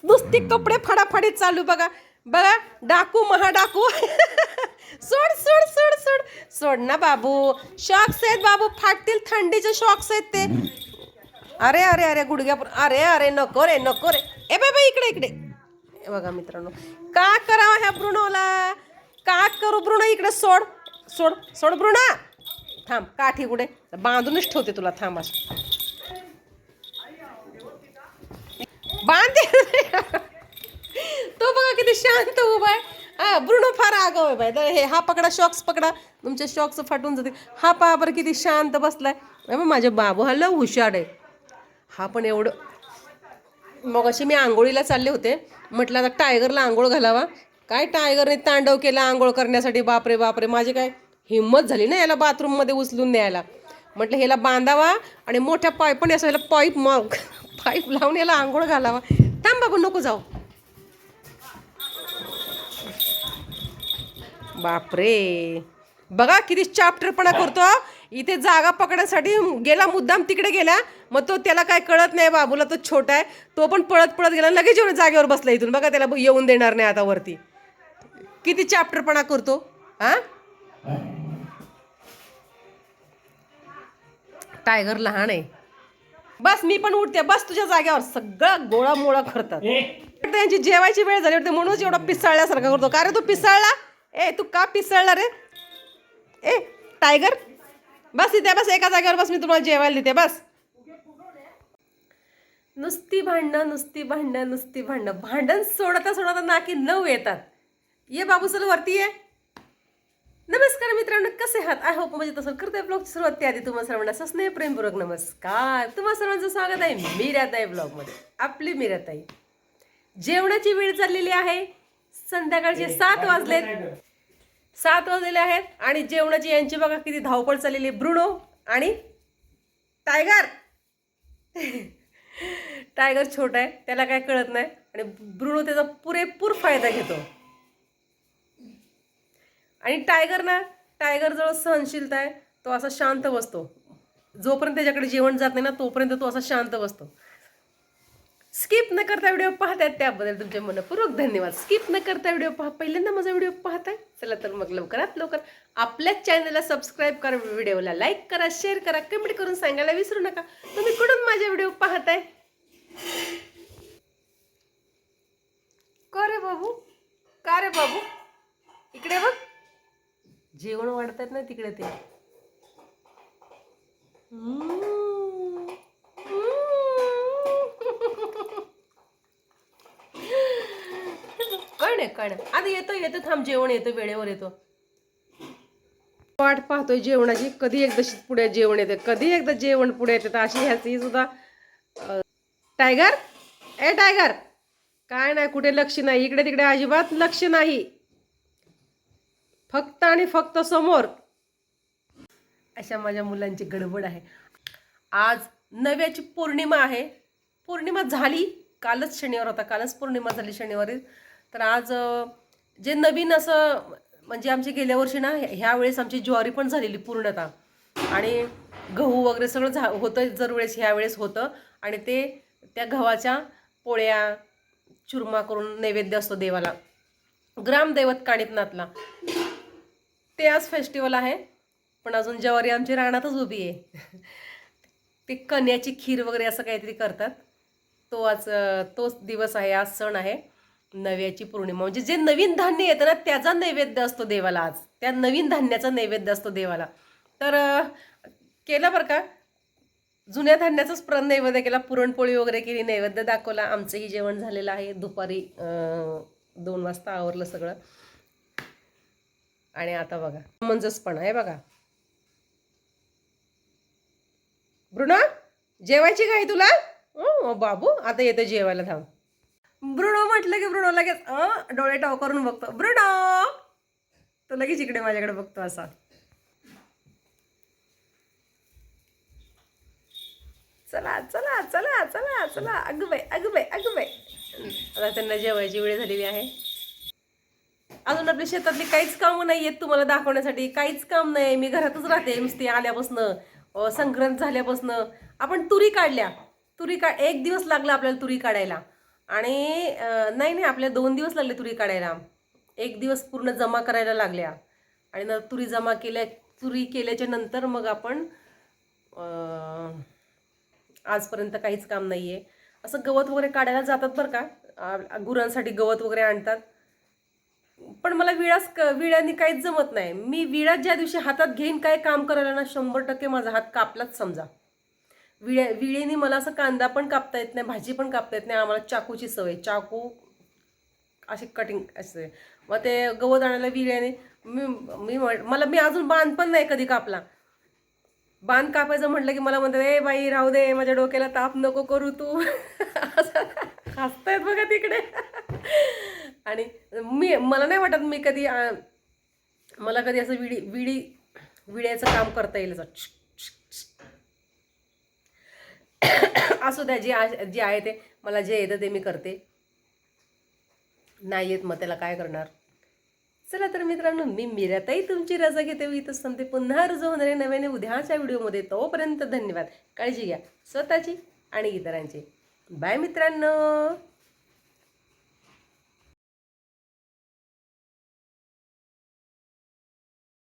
नुसती कपडे फाडाफाडी चालू बघा बघा. डाकू महाडाकू सोड सोड सोड सोड सोड ना बाबू. शॉक्स आहेत बाबू, फाटतील, थंडीचे शॉक्स आहेत ते. अरे अरे अरे गुडघ्या, अरे अरे नको रे नको रे. ए बाबा इकडे इकडे. बघा मित्रांनो, का करावं ह्या ब्रुनोला, का करू ब्रुनो. इकडे सोड सोड सोड ब्रुना. थांब, काठी कुठे बांधूनच ठेवते तुला. थांब असं बांधते. तो बघा किती शांत उभा आहे. हा ब्रुनो फार आगाव आहे बाय. तर हे हा पकडा, शॉक्स पकडा, तुमचे शॉक्स फाटून जाते. हा पहा बरं किती शांत बसलाय. माझे बाबू हा लय हुशार आहे. हा पण एवढं. मग अशी मी आंघोळीला चालले होते, म्हटलं आता टायगरला आंघोळ घालावा. काय टायगरने तांडव केला आंघोळ करण्यासाठी. बापरे बापरे, माझी काय हिंमत झाली ना याला बाथरूममध्ये उचलून न्यायला. म्हटलं ह्याला बांधावा आणि मोठ्या पाईपने असं याला पाईप लावून याला आंघोळ घालावा. थांब बाबू नको जाऊ. बापरे बघा किती चाप्टरपणा करतो. इथे जागा पकडण्यासाठी गेला, मुद्दाम तिकडे गेला. मग तो त्याला काय कळत नाही, बाबूला तो छोटा आहे. तो पण पळत पळत गेला, लगेच येऊन जागेवर बसला. इथून बघा त्याला येऊन देणार नाही आता वरती. किती चाप्टरपणा करतो हा. टायगर लहान आहे. बस मी पण उठते, बस तुझ्या जागेवर. सगळं गोळा मोळा करतात. त्यांची जेवायची वेळ झाली होती म्हणूनच एवढा पिसाळल्यासारखा करतो. का रे तू पिसाळला. ए तू का पिसाळला रे. ए टायगर बस इथे, बस एका जागेवर बस, मी तुम्हाला जेवायला देते बस. नुसती भांडणं नुसती भांडणं नुसती भांडणं. भांडण सोडता सोडता नाकी 9 येतात. ये बाबू चल वरती ये. नमस्कार मित्रांनो, कसे आहात. आय होप म्हणजे तसं करते. ब्लॉगची सुरुवात त्याआधी तुम्हाला सर्वांना स्नेह प्रेमपूर्वक नमस्कार. तुम्हाला सर्वांचं स्वागत आहे मीराताई ब्लॉगमध्ये. आपली मीराताई. जेवणाची वेळ चाललेली आहे. संध्याकाळचे 7 वाजलेले आहेत आणि जेवणाची यांची बघा किती धावपळ चाललेली. ब्रुनो आणि टायगर. टायगर छोटा आहे, त्याला काय कळत नाही आणि ब्रुनो त्याचा पुरेपूर फायदा घेतो. आणि टायगर जवळ सहनशीलता आहे. तो असा शांत बसतो. जोपर्यंत त्याच्याकडे जेवण जात नाही ना तोपर्यंत तो असा शांत बसतो. स्किप न करता व्हिडिओ पाहतायत त्याबद्दल तुमचे मनपूर्वक धन्यवाद. स्किप न करता व्हिडिओ पहिल्यांदा माझा व्हिडिओ पाहताय, चला तर मग लवकरात लवकर आपल्याच चॅनलला सबस्क्राईब करा, व्हिडिओला लाईक करा, शेअर करा, कमेंट करून सांगायला विसरू नका तुम्ही कुठून माझे व्हिडिओ पाहताय. का रे बाबू इकडे बघ. जेवण वाढतात ना तिकडे ते. कळ आता येतो थांब. जेवण येतो, वेळेवर येतो. वाट पाहतोय जेवणाची. कधी एकदा पुढे जेवण येते, कधी एकदा जेवण पुढे येते. तर अशी ह्याची सुद्धा. टायगर ए टायगर काय नाही, कुठे लक्ष नाही. इकडे तिकडे अजिबात लक्ष नाही. फक्त आणि फक्त समोर. अशा माझ्या मुलांची गडबड आहे. आज नव्याची पौर्णिमा आहे. पौर्णिमा झाली कालच, शनिवार होता, कालच पौर्णिमा झाली शनिवारी. तर आज जे नवीन असं म्हणजे आमची गेल्या वर्षी ना ह्या वेळेस आमची ज्वारी पण झालेली पूर्णतः आणि गहू वगैरे सगळं होतं. जर वेळेस ह्या वेळेस होतं आणि ते त्या गव्हाच्या पोळ्या चुरमा करून नैवेद्य असतो देवाला, ग्रामदैवत काणिपनाथला. ते आज फेस्टिवल आहे. पण अजून ज्वारी आमची रानातच उभी आहे. ते कन्याची खीर वगैरे असं काहीतरी करतात. तोच दिवस आहे, आज सण आहे नव्याची पौर्णिमा. म्हणजे जे नवीन धान्य येतं ना त्याचा नैवेद्य असतो देवाला. आज त्या नवीन धान्याचा नैवेद्य असतो देवाला. तर केलं बरं का. जुन्या धान्याचाच नैवेद्य केला, पुरणपोळी वगैरे केली, नैवेद्य दाखवला. आमचंही जेवण झालेलं आहे. दुपारी 2 वाजता आवरलं सगळं. आणि आता बघा मंजसपणा आहे बघा. ब्रुनो जेवायची काय तुला. बाबू आता येतं जेवायला. थांब. ब्रुनो म्हटलं की ब्रुनो लगेच डोळे टाव करून बघतो. ब्रुनो तो लगेच इकडे माझ्याकडे बघतो असा. चला चला चला चला चला. अगं बाई आता त्यांना जेवायची वेळ झालेली आहे. अजून आपल्या शेतातली काहीच कामं नाही आहेत तुम्हाला दाखवण्यासाठी. काहीच काम नाही. मी घरातच राहते नुसती. आल्यापासनं संक्रांत झाल्यापासनं आपण तुरी काढल्या. एक दिवस लागला आपल्याला तुरी काढायला. आणि नाही नाही, आपल्या 2 दिवस लागले तुरी काढायला. 1 दिवस पूर्ण जमा करायला लागल्या. आणि तुरी जमा केल्या, तुरी केल्याच्या नंतर मग आपण आजपर्यंत काहीच काम नाही आहे. असं गवत वगैरे काढायला जातात बरं का, गुरांसाठी गवत वगैरे आणतात. पण मला विळ्यानी काहीच जमत नाही. मी विळा ज्या दिवशी हातात घेईन काय काम करायला ना, 100% माझा हात कापलाच समजा. विळेने मला असं कांदा पण कापता येत नाही, भाजी पण कापता येत नाही. आम्हाला चाकूची सवय, चाकू अशी कटिंग असते. मग ते गवत आणायला विळ्याने मी मी अजून बांध पण नाही कधी कापला. बांध कापायचं म्हटलं की मला म्हणतात, ए बाई राहू दे, माझ्या डोक्याला ताप नको करू तू. असं हसतायत बघा तिकडे. आणि मला नाही वाटत मी कधी मला कधी असं विड्याचं काम करता येईल. असू द्या, जे आहे ते मला जे येतं ते मी करते. नाही येत मग त्याला काय करणार. चला तर मित्रांनो, मी मीराताई तुमची रजा घेते. इथंच थांबते. पुन्हा रुजू होणारे नव्याने उद्याच्या व्हिडिओमध्ये. तोपर्यंत धन्यवाद. काळजी घ्या स्वतःची आणि इतरांची. बाय मित्रांनो.